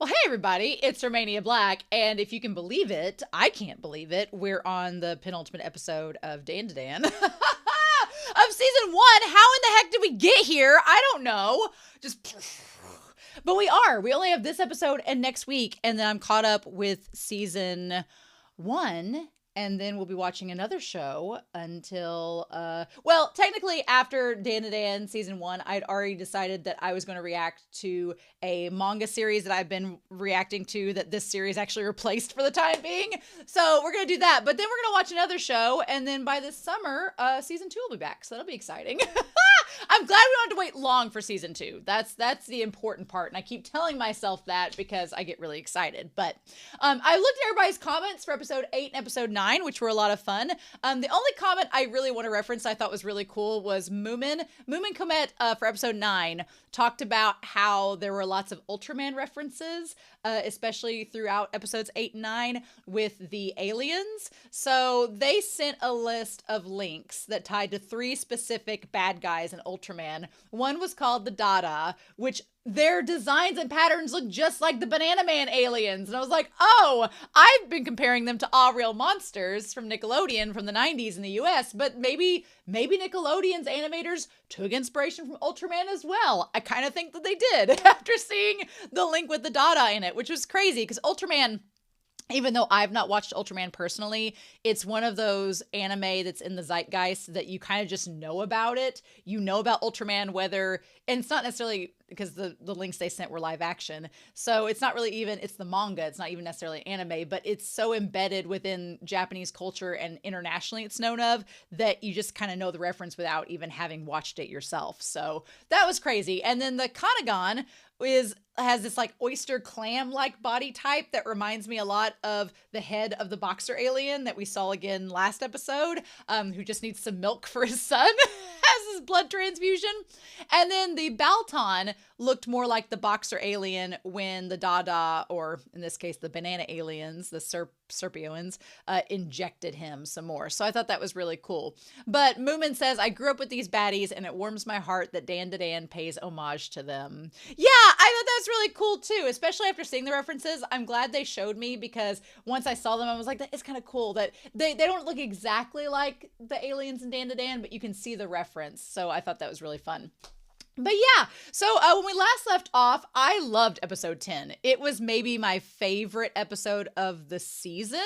Well, hey everybody, it's Romania Black, and if you can believe it, I can't believe it. We're on the penultimate episode of DanDaDan of season one. How in the heck did we get here? I don't know. Just, but we are. We only have this episode and next week, and then I'm caught up with season one, and then we'll be watching another show until well, technically after DanDaDan season one, I'd already decided that I was going to react to a manga series that I've been reacting to that this series actually replaced for the time being. So we're going to do that, but then we're going to watch another show, and then by this summer season two will be back, so that'll be exciting. I'm glad we don't have to wait long for season two. That's the important part, and I keep telling myself that because I get really excited. But I looked at everybody's comments for episode 8 and episode 9, which were a lot of fun. The only comment I really want to reference I thought was really cool was Moomin. Moomin Komet for episode 9 talked about how there were lots of Ultraman references, especially throughout episodes 8 and 9 with the aliens. So they sent a list of links that tied to 3 specific bad guys in Ultraman. One was called the Dada, which their designs and patterns look just like the Banana Man aliens. And I was like, oh, I've been comparing them to All Real Monsters from Nickelodeon from the 90s in the US, but maybe Nickelodeon's animators took inspiration from Ultraman as well. I kind of think that they did after seeing the link with the Dada in it, which was crazy because Ultraman, even though I've not watched Ultraman personally, it's one of those anime that's in the zeitgeist that you kind of just know about it. You know about Ultraman, and it's not necessarily because the links they sent were live action. So it's not really even, it's the manga. It's not even necessarily anime, but it's so embedded within Japanese culture and internationally it's known of that you just kind of know the reference without even having watched it yourself. So that was crazy. And then the Kanagon has this like oyster clam like body type that reminds me a lot of the head of the boxer alien that we saw again last episode, who just needs some milk for his son as his blood transfusion. And then the Balton looked more like the boxer alien when the Dada, or in this case the banana aliens, the Serpioans, injected him some more. So I thought that was really cool. But Moomin says, I grew up with these baddies and it warms my heart that DanDaDan pays homage to them. Yeah, I thought that's really cool too, especially after seeing the references. I'm glad they showed me because once I saw them, I was like, that is kind of cool that they don't look exactly like the aliens in DanDaDan, but you can see the reference. So I thought that was really fun. But yeah, so when we last left off, I loved episode 10. It was maybe my favorite episode of the season.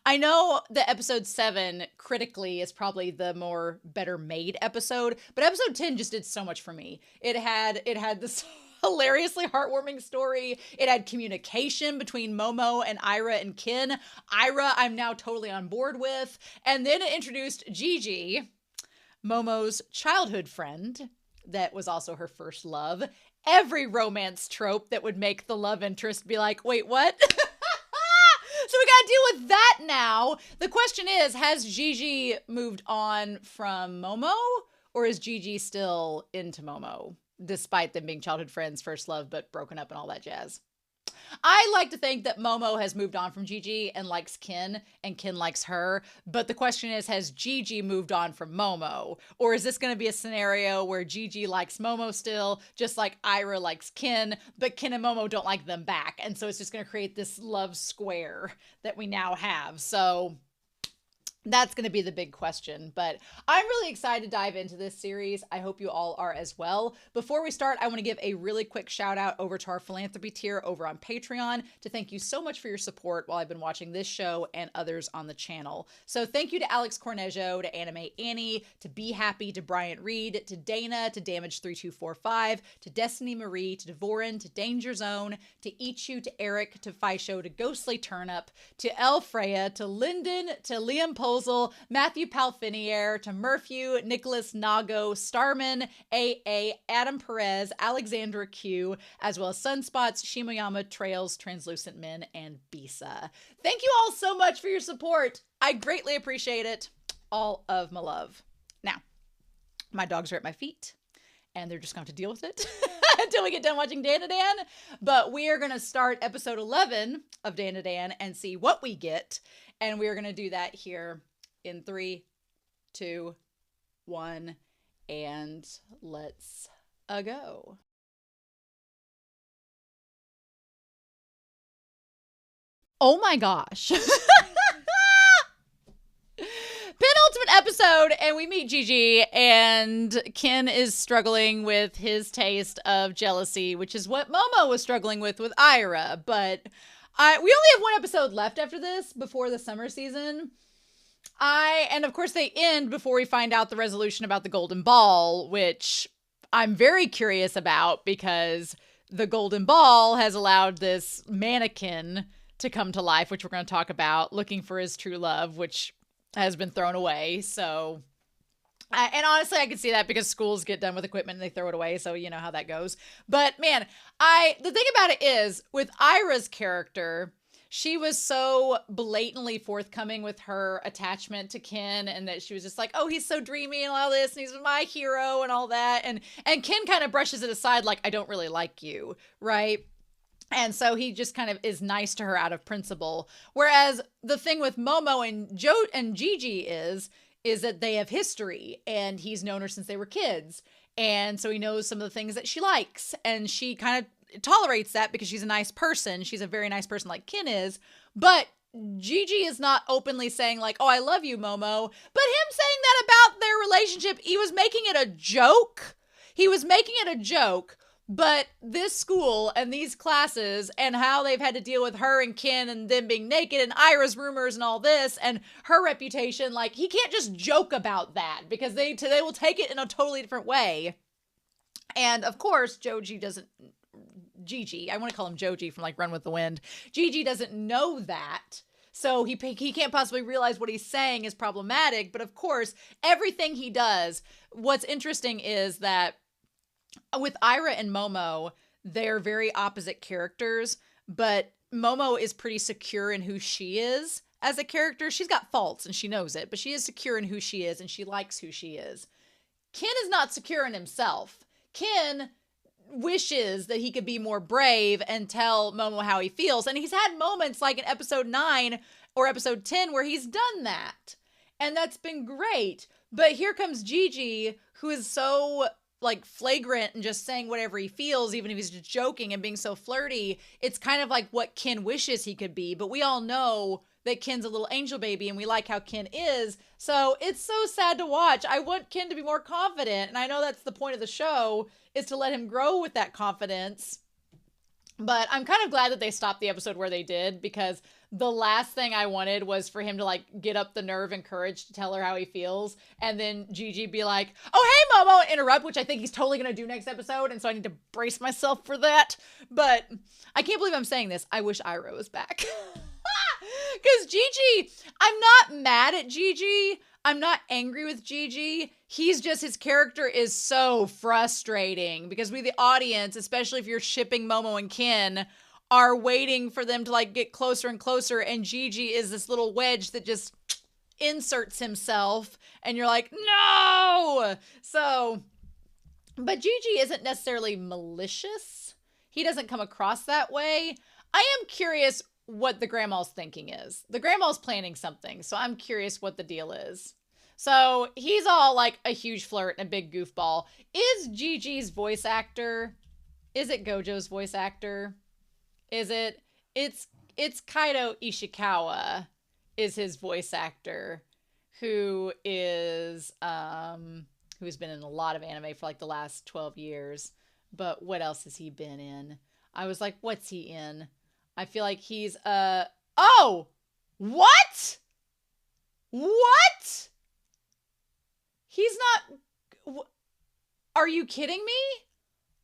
I know that episode 7 critically is probably the more better made episode, but episode 10 just did so much for me. It had this hilariously heartwarming story. It had communication between Momo and Aira and Kin. Aira, I'm now totally on board with. And then it introduced Gigi, Momo's childhood friend, that was also her first love. Every romance trope that would make the love interest be like, wait, what? So we gotta deal with that now. The question is, has Gigi moved on from Momo, or is Gigi still into Momo, despite them being childhood friends, first love, but broken up and all that jazz? I like to think that Momo has moved on from Gigi and likes Kin, and Kin likes her. But the question is, has Gigi moved on from Momo? Or is this going to be a scenario where Gigi likes Momo still, just like Aira likes Kin, but Kin and Momo don't like them back? And so it's just going to create this love square that we now have. So that's going to be the big question, but I'm really excited to dive into this series. I hope you all are as well. Before we start, I want to give a really quick shout out over to our philanthropy tier over on Patreon to thank you so much for your support while I've been watching this show and others on the channel. So thank you to Alex Cornejo, to Anime Annie, to Be Happy, to Bryant Reed, to Dana, to Damage3245, to Destiny Marie, to Devorin, to Danger Zone, to Ichu, to Eric, to Fisho, to Ghostly Turnip, to El Freya, to Lyndon, to Liam Matthew Palfiniere, to Murphew, Nicholas Nago, Starman, AA, Adam Perez, Alexandra Q, as well as Sunspots, Shimoyama, Trails, Translucent Men, and Bisa. Thank you all so much for your support. I greatly appreciate it. All of my love. Now, my dogs are at my feet, and they're just going to have to deal with it until we get done watching DanDaDan. But we are going to start episode 11 of DanDaDan and see what we get. And we're going to do that here in 3, 2, 1, and let's go. Oh my gosh. Penultimate episode, and we meet Gigi, and Ken is struggling with his taste of jealousy, which is what Momo was struggling with Aira. But we only have one episode left after this before the summer season. And of course they end before we find out the resolution about the golden ball, which I'm very curious about because the golden ball has allowed this mannequin to come to life, which we're going to talk about, looking for his true love, which has been thrown away. So, and honestly, I can see that because schools get done with equipment and they throw it away. So you know how that goes. But man, the thing about it is with Aira's character, she was so blatantly forthcoming with her attachment to Ken, and that she was just like, oh, he's so dreamy and all this, and he's my hero and all that. And Ken kind of brushes it aside like, I don't really like you, right? And so he just kind of is nice to her out of principle. Whereas the thing with Momo and Gigi is that they have history, and he's known her since they were kids. And so he knows some of the things that she likes, and she kind of tolerates that because she's a nice person. She's a very nice person like Ken is. But Gigi is not openly saying like, oh, I love you, Momo. But him saying that about their relationship, he was making it a joke. But this school and these classes and how they've had to deal with her and Ken and them being naked and Aira's rumors and all this and her reputation, like he can't just joke about that because they will take it in a totally different way. And of course, Gigi, I want to call him Joji from like Run with the Wind. Gigi doesn't know that. So he can't possibly realize what he's saying is problematic. But of course, everything he does, what's interesting is that with Aira and Momo, they're very opposite characters, but Momo is pretty secure in who she is as a character. She's got faults and she knows it, but she is secure in who she is and she likes who she is. Ken is not secure in himself. Ken wishes that he could be more brave and tell Momo how he feels. And he's had moments like in episode 9 or episode 10 where he's done that. And that's been great. But here comes Gigi, who is so like flagrant and just saying whatever he feels, even if he's just joking and being so flirty. It's kind of like what Ken wishes he could be, but we all know that Ken's a little angel baby and we like how Ken is. So it's so sad to watch. I want Ken to be more confident. And I know that's the point of the show, is to let him grow with that confidence. But I'm kind of glad that they stopped the episode where they did, because the last thing I wanted was for him to like get up the nerve and courage to tell her how he feels. And then Gigi be like, oh, hey, Momo, and interrupt, which I think he's totally going to do next episode. And so I need to brace myself for that. But I can't believe I'm saying this. I wish Aira was back. Because Gigi, I'm not mad at Gigi. I'm not angry with Gigi. He's just, his character is so frustrating because we, the audience, especially if you're shipping Momo and Ken, are waiting for them to like get closer and closer. And Gigi is this little wedge that just inserts himself and you're like, no. So, but Gigi isn't necessarily malicious. He doesn't come across that way. I am curious what the grandma's thinking is. The grandma's planning something, so I'm curious what the deal is. So he's all like a huge flirt and a big goofball. Is Gigi's voice actor, is it Gojo's voice actor? Is it? It's Kaido Ishikawa is his voice actor, who is who's been in a lot of anime for like the last 12 years. But what else has he been in? I was like, what's he in? I feel like he's, oh! What? What? He's not, are you kidding me?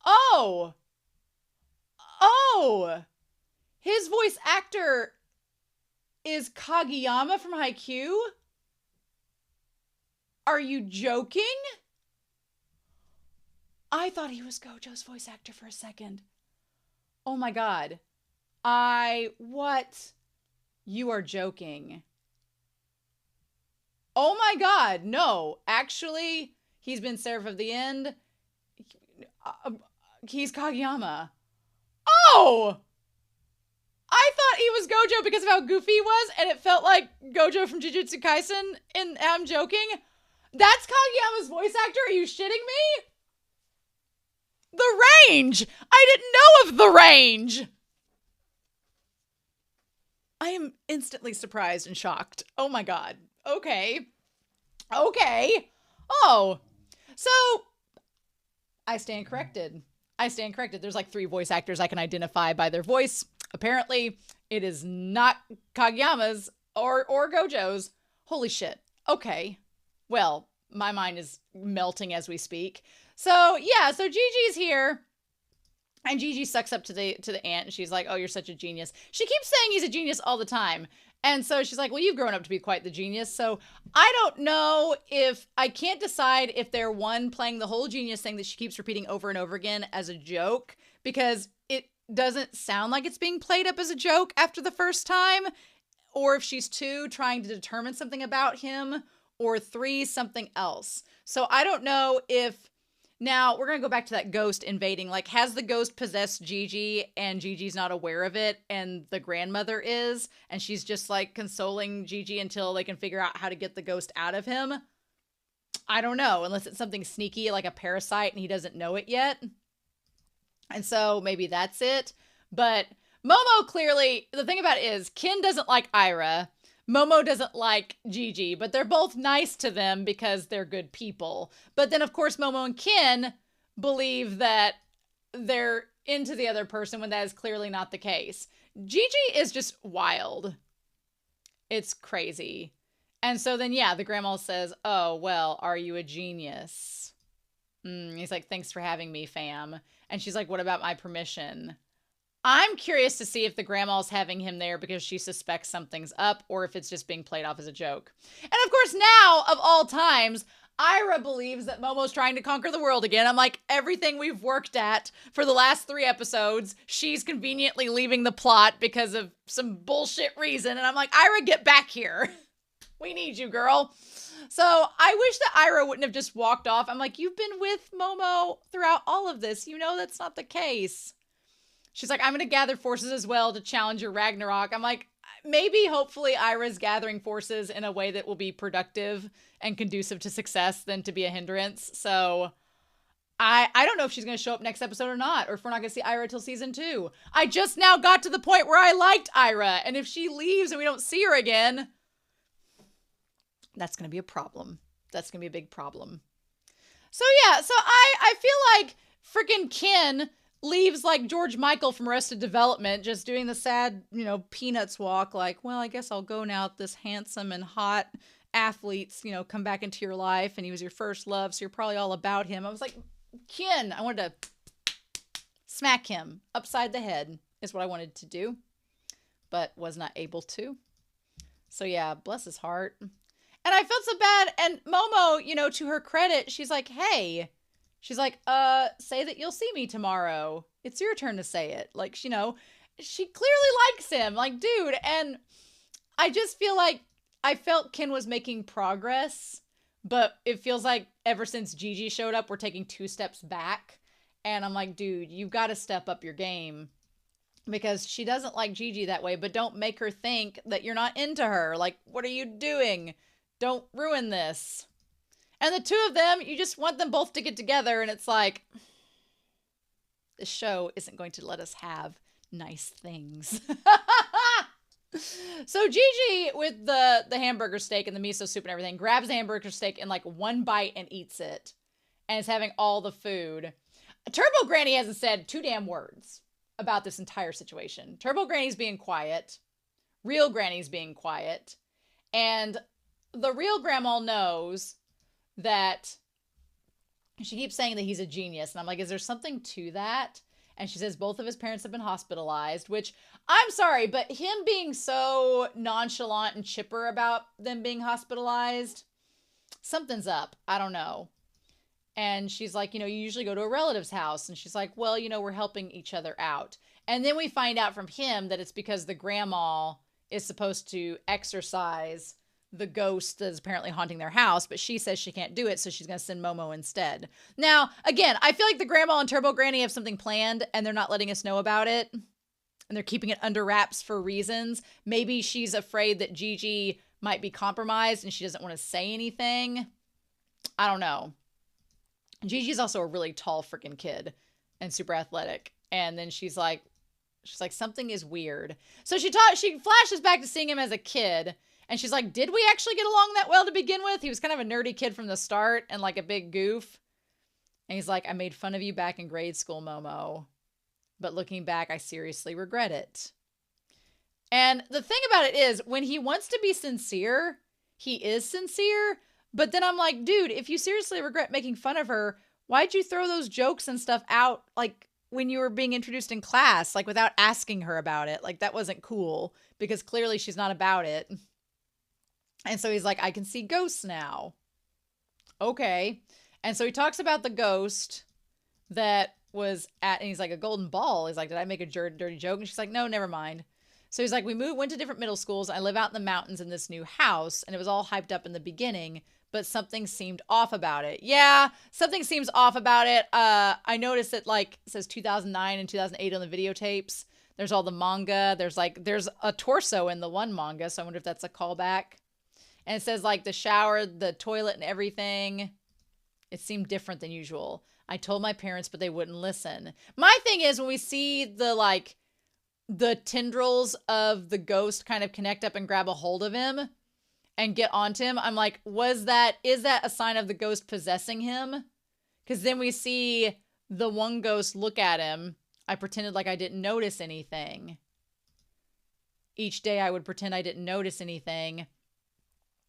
Oh! His voice actor is Kageyama from Haikyuu? Are you joking? I thought he was Gojo's voice actor for a second. Oh my god. What? You are joking. Oh my god, no. Actually, he's been Seraph of the End. He's Kageyama. Oh! I thought he was Gojo because of how goofy he was, and it felt like Gojo from Jujutsu Kaisen, and I'm joking. That's Kageyama's voice actor? Are you shitting me? The range! I didn't know of the range! I I am instantly surprised and shocked. Oh my God. Okay. Oh, so I stand corrected. There's like 3 voice actors I can identify by their voice. Apparently, it is not Kageyama's or Gojo's. Holy shit. Okay. Well, my mind is melting as we speak. So yeah, so Gigi's here. And Gigi sucks up to the aunt, and she's like, "Oh, you're such a genius." She keeps saying he's a genius all the time. And so she's like, "Well, you've grown up to be quite the genius." So I don't know if I can't decide if they're one playing the whole genius thing that she keeps repeating over and over again as a joke, because it doesn't sound like it's being played up as a joke after the first time, or if she's 2 trying to determine something about him, or 3 something else. So I don't know if now we're going to go back to that ghost invading. Like, has the ghost possessed Gigi and Gigi's not aware of it and the grandmother is, and she's just like consoling Gigi until they can figure out how to get the ghost out of him? I don't know, unless it's something sneaky like a parasite and he doesn't know it yet. And so maybe that's it. But Momo clearly, the thing about it is Ken doesn't like Aira. Momo doesn't like Gigi, but they're both nice to them because they're good people. But then, of course, Momo and Ken believe that they're into the other person when that is clearly not the case. Gigi is just wild. It's crazy. And so then, yeah, the grandma says, "Oh, well, are you a genius?" He's like, "Thanks for having me, fam." And she's like, "What about my permission?" I'm curious to see if the grandma's having him there because she suspects something's up, or if it's just being played off as a joke. And of course, now, of all times, Aira believes that Momo's trying to conquer the world again. I'm like, everything we've worked at for the last 3 episodes, she's conveniently leaving the plot because of some bullshit reason. And I'm like, Aira, get back here. We need you, girl. So I wish that Aira wouldn't have just walked off. I'm like, you've been with Momo throughout all of this. You know that's not the case. She's like, "I'm going to gather forces as well to challenge your Ragnarok." I'm like, maybe, hopefully, Ira's gathering forces in a way that will be productive and conducive to success than to be a hindrance. So I don't know if she's going to show up next episode or not, or if we're not going to see Aira till season 2. I just now got to the point where I liked Aira, and if she leaves and we don't see her again, that's going to be a problem. That's going to be a big problem. So yeah, so I feel like freaking Ken leaves like George Michael from Arrested Development, just doing the sad, Peanuts walk, like, well, I guess I'll go now. This handsome and hot athlete's, come back into your life, and he was your first love, so you're probably all about him. I was like, Ken, I wanted to smack him upside the head is what I wanted to do, but was not able to. So yeah, bless his heart. And I felt so bad, and Momo, to her credit, she's like, hey, say that you'll see me tomorrow. It's your turn to say it. Like, she clearly likes him. Like, dude. And I just feel like I felt Ken was making progress, but it feels like ever since Gigi showed up, we're taking 2 steps back. And I'm like, dude, you've got to step up your game, because she doesn't like Gigi that way, but don't make her think that you're not into her. Like, what are you doing? Don't ruin this. And the 2 of them, you just want them both to get together, and it's like, this show isn't going to let us have nice things. So Gigi, with the hamburger steak and the miso soup and everything, grabs the hamburger steak in like 1 bite and eats it, and is having all the food. Turbo Granny hasn't said 2 damn words about this entire situation. Turbo Granny's being quiet. Real Granny's being quiet. And the real grandma knows that she keeps saying that he's a genius. And I'm like, is there something to that? And she says both of his parents have been hospitalized, which, I'm sorry, but him being so nonchalant and chipper about them being hospitalized, something's up. I don't know. And she's like, you usually go to a relative's house. And she's like, well, we're helping each other out. And then we find out from him that it's because the grandma is supposed to exorcise the ghost that is apparently haunting their house, but she says she can't do it, so she's going to send Momo instead. Now, again, I feel like the grandma and Turbo Granny have something planned, and they're not letting us know about it, and they're keeping it under wraps for reasons. Maybe she's afraid that Gigi might be compromised, and she doesn't want to say anything. I don't know. Gigi's also a really tall freaking kid, and super athletic, and then she's like, She's like, something is weird. So she flashes back to seeing him as a kid. And she's like, did we actually get along that well to begin with? He was kind of a nerdy kid from the start and like a big goof. And he's like, I made fun of you back in grade school, Momo. But looking back, I seriously regret it. And the thing about it is, when he wants to be sincere, he is sincere. But then I'm like, dude, if you seriously regret making fun of her, why'd you throw those jokes and stuff out, like, when you were being introduced in class, like, without asking her about it? Like, that wasn't cool, because clearly she's not about it. And so he's like, I can see ghosts now. Okay. And so he talks about the ghost that was and he's like, a golden ball. He's like, did I make a dirty joke? And she's like, no, never mind. So he's like, we went to different middle schools. I live out in the mountains in this new house, and it was all hyped up in the beginning, but something seemed off about it. Yeah, something seems off about it. I noticed that, like, it says 2009 and 2008 on the videotapes. There's all the manga. There's a torso in the one manga, so I wonder if that's a callback. And it says, like, the shower, the toilet, and everything. It seemed different than usual. I told my parents, but they wouldn't listen. My thing is, when we see the tendrils of the ghost kind of connect up and grab a hold of him and get onto him, I'm like, is that a sign of the ghost possessing him? Because then we see the one ghost look at him. I pretended like I didn't notice anything. Each day I would pretend I didn't notice anything.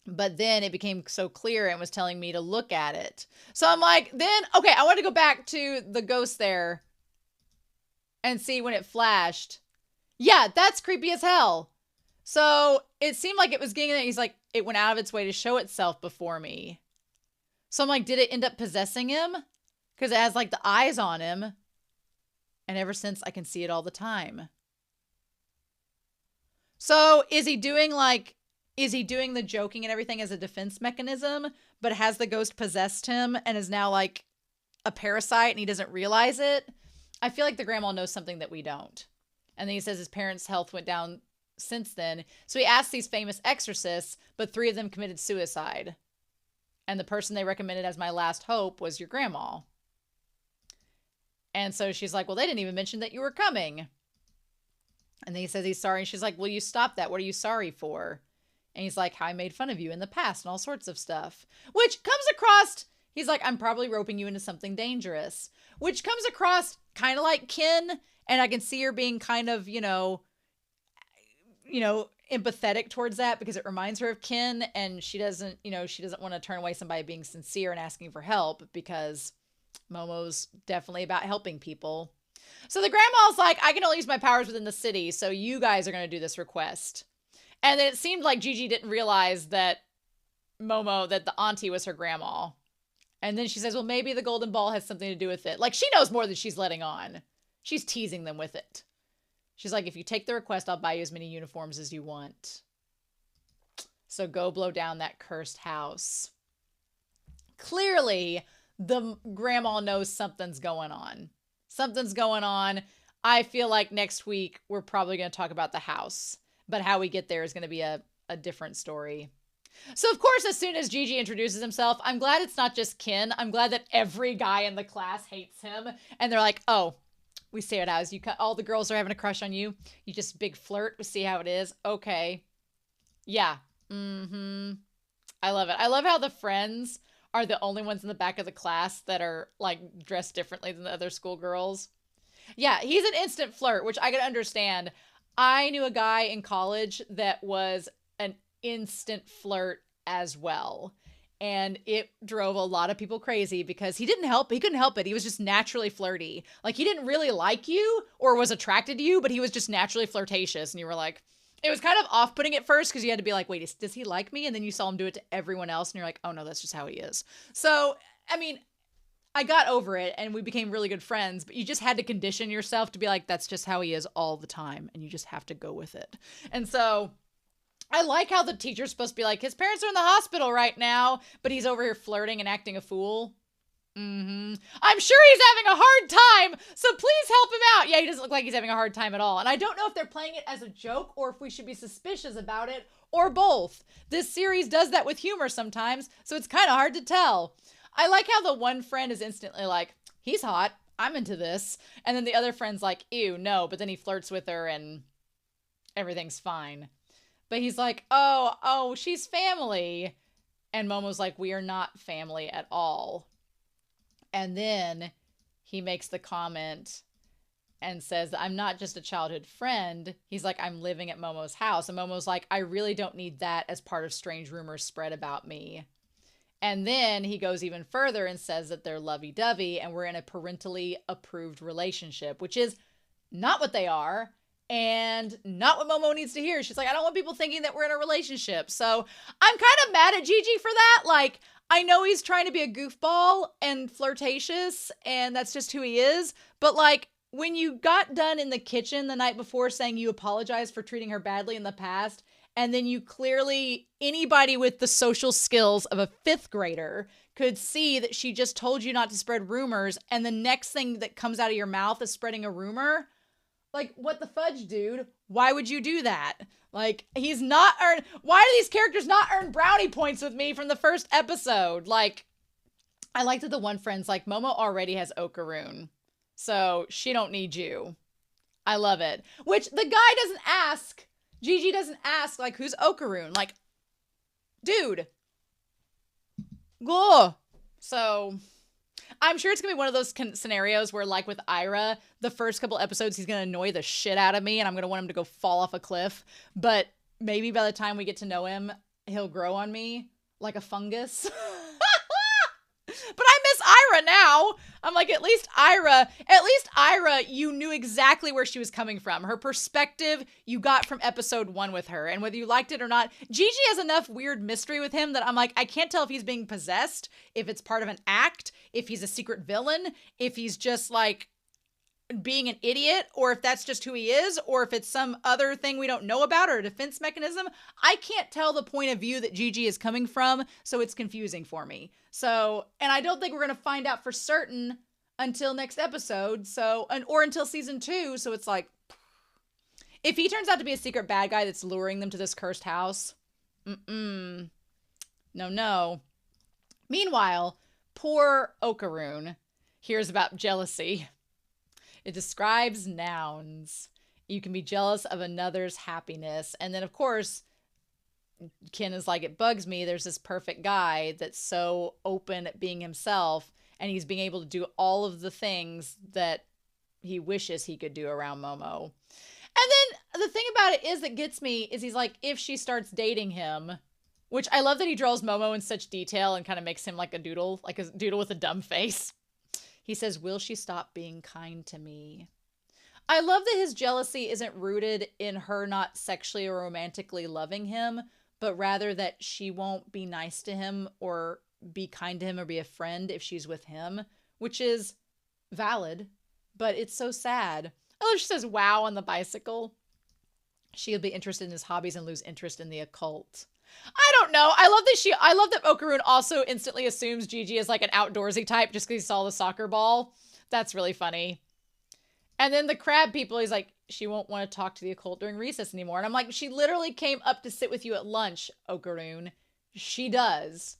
But then it became so clear and was telling me to look at it. So I'm like, okay, I want to go back to the ghost there and see when it flashed. Yeah, that's creepy as hell. So it seemed like it was getting there. He's like, it went out of its way to show itself before me. So I'm like, did it end up possessing him? Because it has like the eyes on him. And ever since, I can see it all the time. So is he doing the joking and everything as a defense mechanism, but has the ghost possessed him and is now like a parasite and he doesn't realize it? I feel like the grandma knows something that we don't. And then he says his parents' health went down since then. So he asked these famous exorcists, but 3 of them committed suicide. And the person they recommended as my last hope was your grandma. And so she's like, well, they didn't even mention that you were coming. And then he says he's sorry. And she's like, will you stop that? What are you sorry for? And he's like, how I made fun of you in the past and all sorts of stuff. Which comes across, he's like, I'm probably roping you into something dangerous. Which comes across kind of like Kin. And I can see her being kind of, empathetic towards that, because it reminds her of Kin. And she doesn't want to turn away somebody being sincere and asking for help, because Momo's definitely about helping people. So the grandma's like, I can only use my powers within the city, so you guys are going to do this request. And then it seemed like Gigi didn't realize that the auntie was her grandma. And then she says, well, maybe the golden ball has something to do with it. Like, she knows more than she's letting on. She's teasing them with it. She's like, if you take the request, I'll buy you as many uniforms as you want. So go blow down that cursed house. Clearly, the grandma knows something's going on. Something's going on. I feel like next week we're probably going to talk about the house. But how we get there is going to be a different story. So, of course, as soon as Gigi introduces himself, I'm glad it's not just Kin. I'm glad that every guy in the class hates him. And they're like, oh, we say it as all the girls are having a crush on you. You just big flirt. We see how it is. Okay. Yeah. I love it. I love how the friends are the only ones in the back of the class that are like dressed differently than the other schoolgirls. Yeah, he's an instant flirt, which I can understand. I knew a guy in college that was an instant flirt as well. And it drove a lot of people crazy because he couldn't help it. He was just naturally flirty. Like, he didn't really like you or was attracted to you, but he was just naturally flirtatious. And you were like, it was kind of off-putting at first because you had to be like, wait, does he like me? And then you saw him do it to everyone else. And you're like, oh no, that's just how he is. So, I mean, I got over it and we became really good friends, but you just had to condition yourself to be like, that's just how he is all the time. And you just have to go with it. And so I like how the teacher's supposed to be like, his parents are in the hospital right now, but he's over here flirting and acting a fool. I'm sure he's having a hard time, so please help him out. Yeah, he doesn't look like he's having a hard time at all. And I don't know if they're playing it as a joke or if we should be suspicious about it or both. This series does that with humor sometimes, so it's kind of hard to tell. I like how the one friend is instantly like, he's hot. I'm into this. And then the other friend's like, ew, no. But then he flirts with her and everything's fine. But he's like, oh, she's family. And Momo's like, we are not family at all. And then he makes the comment and says, I'm not just a childhood friend. He's like, I'm living at Momo's house. And Momo's like, I really don't need that as part of strange rumors spread about me. And then he goes even further and says that they're lovey-dovey and we're in a parentally approved relationship, which is not what they are and not what Momo needs to hear. She's like, I don't want people thinking that we're in a relationship. So I'm kind of mad at Gigi for that. Like, I know he's trying to be a goofball and flirtatious and that's just who he is. But like, when you got done in the kitchen the night before saying you apologized for treating her badly in the past, and then you clearly, anybody with the social skills of a 5th grader could see that she just told you not to spread rumors, and the next thing that comes out of your mouth is spreading a rumor. Like, what the fudge, dude? Why would you do that? Like, he's not earned. Why do these characters not earn brownie points with me from the first episode? Like, I like that the one friend's like, Momo already has Okarun, so she don't need you. I love it. Which the guy doesn't ask. Gigi doesn't ask, like, who's Okarun? Like, dude. Go. So, I'm sure it's going to be one of those scenarios where, like with Aira, the first couple episodes, he's going to annoy the shit out of me, and I'm going to want him to go fall off a cliff. But maybe by the time we get to know him, he'll grow on me like a fungus. But I miss Aira now. I'm like, at least Aira, you knew exactly where she was coming from. Her perspective you got from episode 1 with her. And whether you liked it or not, Gigi has enough weird mystery with him that I'm like, I can't tell if he's being possessed, if it's part of an act, if he's a secret villain, if he's just like being an idiot, or if that's just who he is, or if it's some other thing we don't know about or a defense mechanism. I can't tell the point of view that Gigi is coming from, so it's confusing for me. So, and I don't think we're going to find out for certain until next episode, so, or until season 2, so it's like, if he turns out to be a secret bad guy that's luring them to this cursed house, no. Meanwhile, poor Okarun hears about jealousy. It describes nouns. You can be jealous of another's happiness. And then, of course, Ken is like, it bugs me. There's this perfect guy that's so open at being himself, and he's being able to do all of the things that he wishes he could do around Momo. And then the thing about it is that gets me is he's like, if she starts dating him, which I love that he draws Momo in such detail and kind of makes him like a doodle with a dumb face. He says, will she stop being kind to me? I love that his jealousy isn't rooted in her not sexually or romantically loving him, but rather that she won't be nice to him or be kind to him or be a friend if she's with him, which is valid, but it's so sad. Oh, she says, wow, on the bicycle. She'll be interested in his hobbies and lose interest in the occult. I don't know. I love that Okaron also instantly assumes Gigi is like an outdoorsy type just because he saw the soccer ball. That's really funny. And then the crab people, he's like, she won't want to talk to the occult during recess anymore. And I'm like, she literally came up to sit with you at lunch, Okaron. She does.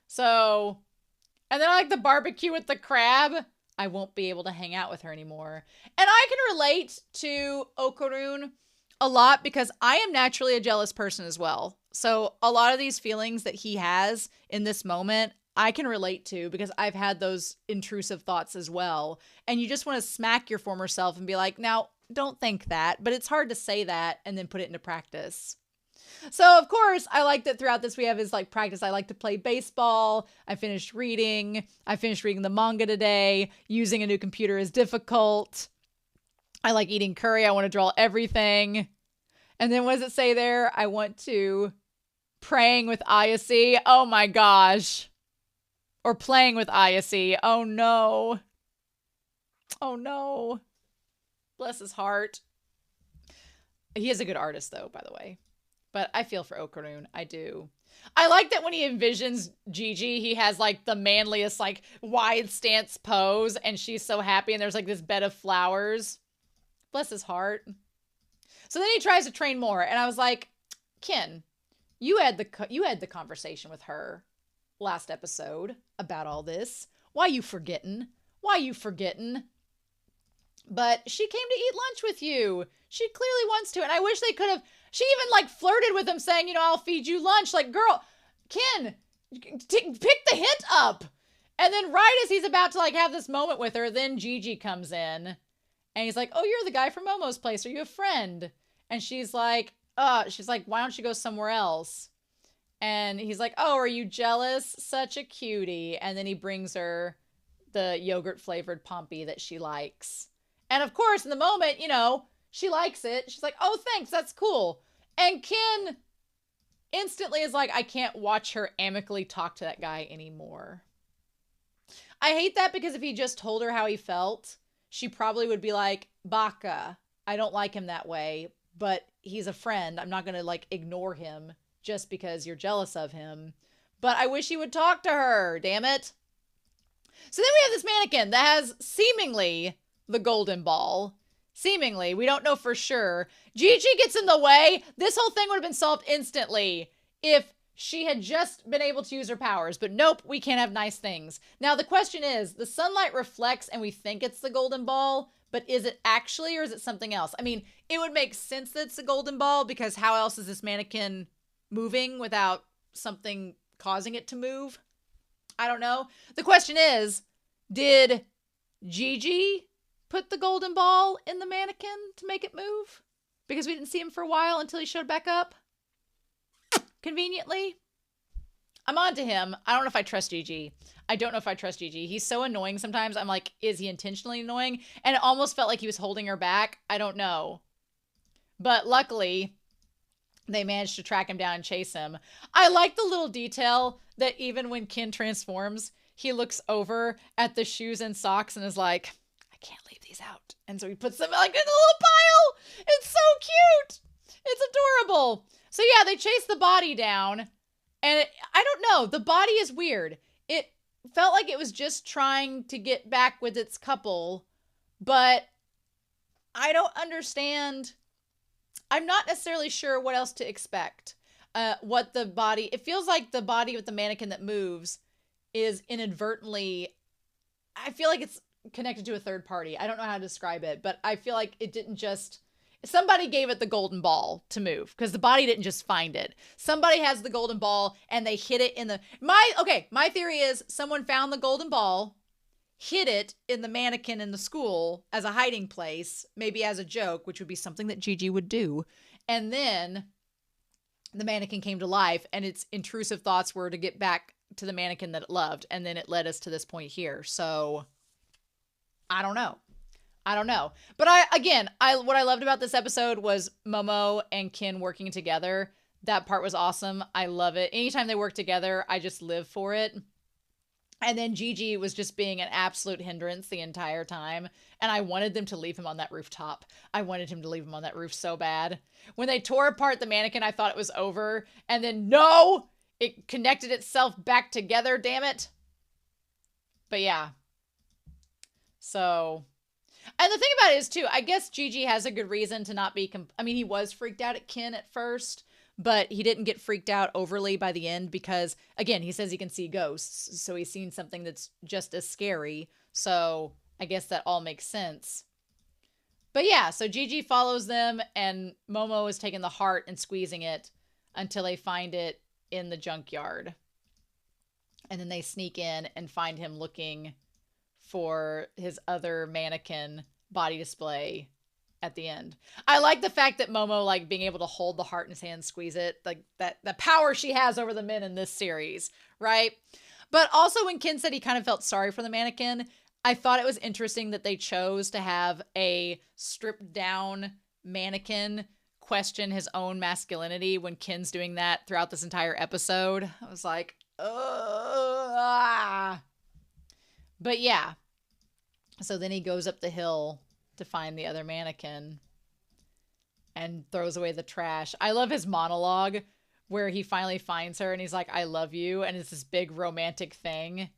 So, and then I like the barbecue with the crab. I won't be able to hang out with her anymore. And I can relate to Okaron a lot because I am naturally a jealous person as well. So a lot of these feelings that he has in this moment, I can relate to because I've had those intrusive thoughts as well. And you just want to smack your former self and be like, now, don't think that. But it's hard to say that and then put it into practice. So, of course, I like that throughout this we have his like practice. I like to play baseball. I finished reading the manga today. Using a new computer is difficult. I like eating curry. I want to draw everything. And then what does it say there? I want to praying with Ayase. Oh my gosh. Or playing with Ayase. Oh no. Oh no. Bless his heart. He is a good artist though, by the way. But I feel for Okaron. I do. I like that when he envisions Gigi, he has like the manliest, like wide stance pose and she's so happy and there's like this bed of flowers. Bless his heart. So then he tries to train more. And I was like, Ken, you had the conversation with her last episode about all this. Why you forgetting? Why you forgetting? But she came to eat lunch with you. She clearly wants to. And I wish they could have. She even like flirted with him saying, I'll feed you lunch. Like, girl, Ken, pick the hint up. And then right as he's about to like have this moment with her, then Gigi comes in and he's like, oh, you're the guy from Momo's place. Are you a friend? And she's like, why don't you go somewhere else? And he's like, oh, are you jealous? Such a cutie. And then he brings her the yogurt flavored Pompey that she likes. And of course, in the moment, she likes it. She's like, oh, thanks. That's cool. And Ken instantly is like, I can't watch her amicably talk to that guy anymore. I hate that because if he just told her how he felt, she probably would be like, Baka, I don't like him that way, but he's a friend. I'm not going to like ignore him just because you're jealous of him. But I wish he would talk to her, damn it. So then we have this mannequin that has seemingly the golden ball. Seemingly, we don't know for sure. Gigi gets in the way. This whole thing would have been solved instantly if she had just been able to use her powers. But nope, we can't have nice things. Now the question is, the sunlight reflects and we think it's the golden ball, but is it actually or is it something else? I mean, it would make sense that it's the golden ball because how else is this mannequin moving without something causing it to move? I don't know. The question is, did Gigi put the golden ball in the mannequin to make it move? Because we didn't see him for a while until he showed back up. Conveniently. I'm on to him. I don't know if I trust Gigi. I don't know if I trust Gigi. He's so annoying sometimes. I'm like, is he intentionally annoying? And it almost felt like he was holding her back. I don't know. But luckily, they managed to track him down and chase him. I like the little detail that even when Ken transforms, he looks over at the shoes and socks and is like, I can't leave these out. And so he puts them like in a little pile. It's so cute. It's adorable. So yeah, they chase the body down. And I don't know. The body is weird. It felt like it was just trying to get back with its couple. But I don't understand. I'm not necessarily sure what else to expect. What the body... It feels like the body with the mannequin that moves is inadvertently... I feel like it's connected to a third party. I don't know how to describe it, but I feel like it didn't just... Somebody gave it the golden ball to move because the body didn't just find it. Somebody has the golden ball and they hid it in the... My theory is someone found the golden ball, hid it in the mannequin in the school as a hiding place, maybe as a joke, which would be something that Gigi would do. And then the mannequin came to life and its intrusive thoughts were to get back to the mannequin that it loved. And then it led us to this point here. So I don't know. But what I loved about this episode was Momo and Ken working together. That part was awesome. I love it. Anytime they work together, I just live for it. And then Gigi was just being an absolute hindrance the entire time. And I wanted them to leave him on that rooftop. I wanted him to leave him on that roof so bad. When they tore apart the mannequin, I thought it was over. And then no, it connected itself back together, damn it. But yeah. So... And the thing about it is, too, I guess Gigi has a good reason to not be... he was freaked out at Ken at first, but he didn't get freaked out overly by the end because, again, he says he can see ghosts, so he's seen something that's just as scary. So I guess that all makes sense. But yeah, so Gigi follows them, and Momo is taking the heart and squeezing it until they find it in the junkyard. And then they sneak in and find him looking for his other mannequin body display at the end. I like the fact that Momo, like, being able to hold the heart in his hand, squeeze it, like that, the power she has over the men in this series, right? But also when Ken said he kind of felt sorry for the mannequin, I thought it was interesting that they chose to have a stripped down mannequin question his own masculinity when Ken's doing that throughout this entire episode. I was like, ah. But yeah, so then he goes up the hill to find the other mannequin and throws away the trash. I love his monologue where he finally finds her and he's like, I love you. And it's this big romantic thing.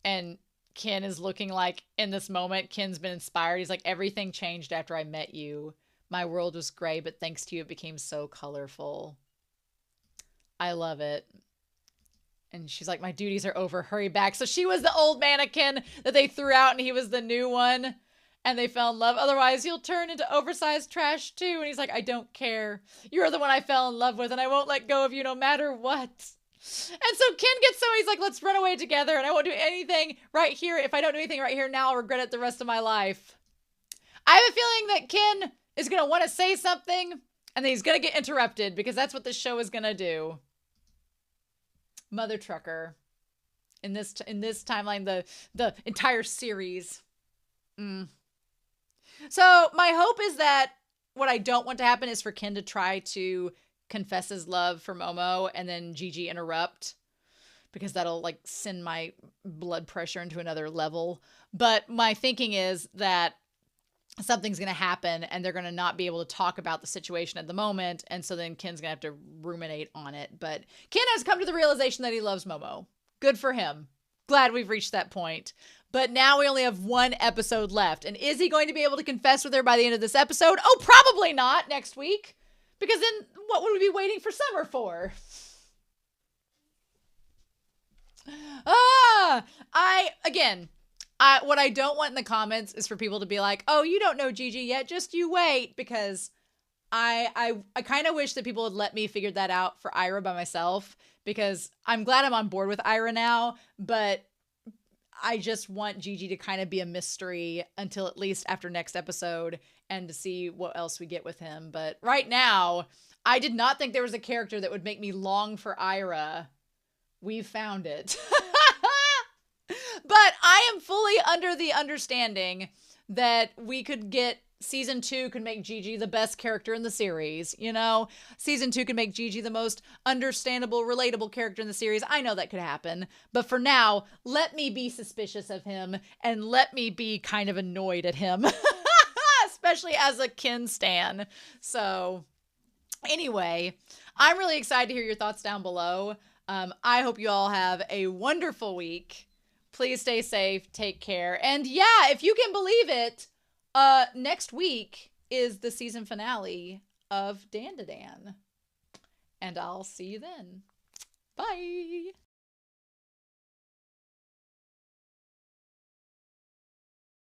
And Ken is looking like, in this moment, Ken's been inspired. He's like, everything changed after I met you. My world was gray, but thanks to you, it became so colorful. I love it. And she's like, my duties are over. Hurry back. So she was the old mannequin that they threw out and he was the new one. And they fell in love. Otherwise, you'll turn into oversized trash too. And he's like, I don't care. You're the one I fell in love with and I won't let go of you no matter what. And so Ken gets so he's like, let's run away together and I won't do anything right here. If I don't do anything right here now, I'll regret it the rest of my life. I have a feeling that Ken is going to want to say something and then he's going to get interrupted because that's what this show is going to do. Mother Trucker. In this timeline, the entire series. So my hope is that what I don't want to happen is for Ken to try to confess his love for Momo and then Gigi interrupt because that'll like send my blood pressure into another level. But my thinking is that something's going to happen and they're going to not be able to talk about the situation at the moment. And so then Ken's going to have to ruminate on it. But Ken has come to the realization that he loves Momo. Good for him. Glad we've reached that point. But now we only have one episode left. And is he going to be able to confess with her by the end of this episode? Oh, probably not next week. Because then what would we be waiting for summer for? What I don't want in the comments is for people to be like, oh, you don't know Gigi yet. Just you wait. Because I kind of wish that people would let me figure that out for Aira by myself. Because I'm glad I'm on board with Aira now. But I just want Gigi to kind of be a mystery until at least after next episode and to see what else we get with him. But right now, I did not think there was a character that would make me long for Aira. We've found it. But I am fully under the understanding that we could get season 2 could make Gigi the best character in the series. You know, season 2 could make Gigi the most understandable, relatable character in the series. I know that could happen. But for now, let me be suspicious of him and let me be kind of annoyed at him. Especially as a Ken stan. So anyway, I'm really excited to hear your thoughts down below. I hope you all have a wonderful week. Please stay safe. Take care. And yeah, if you can believe it, next week is the season finale of DanDaDan. And I'll see you then. Bye.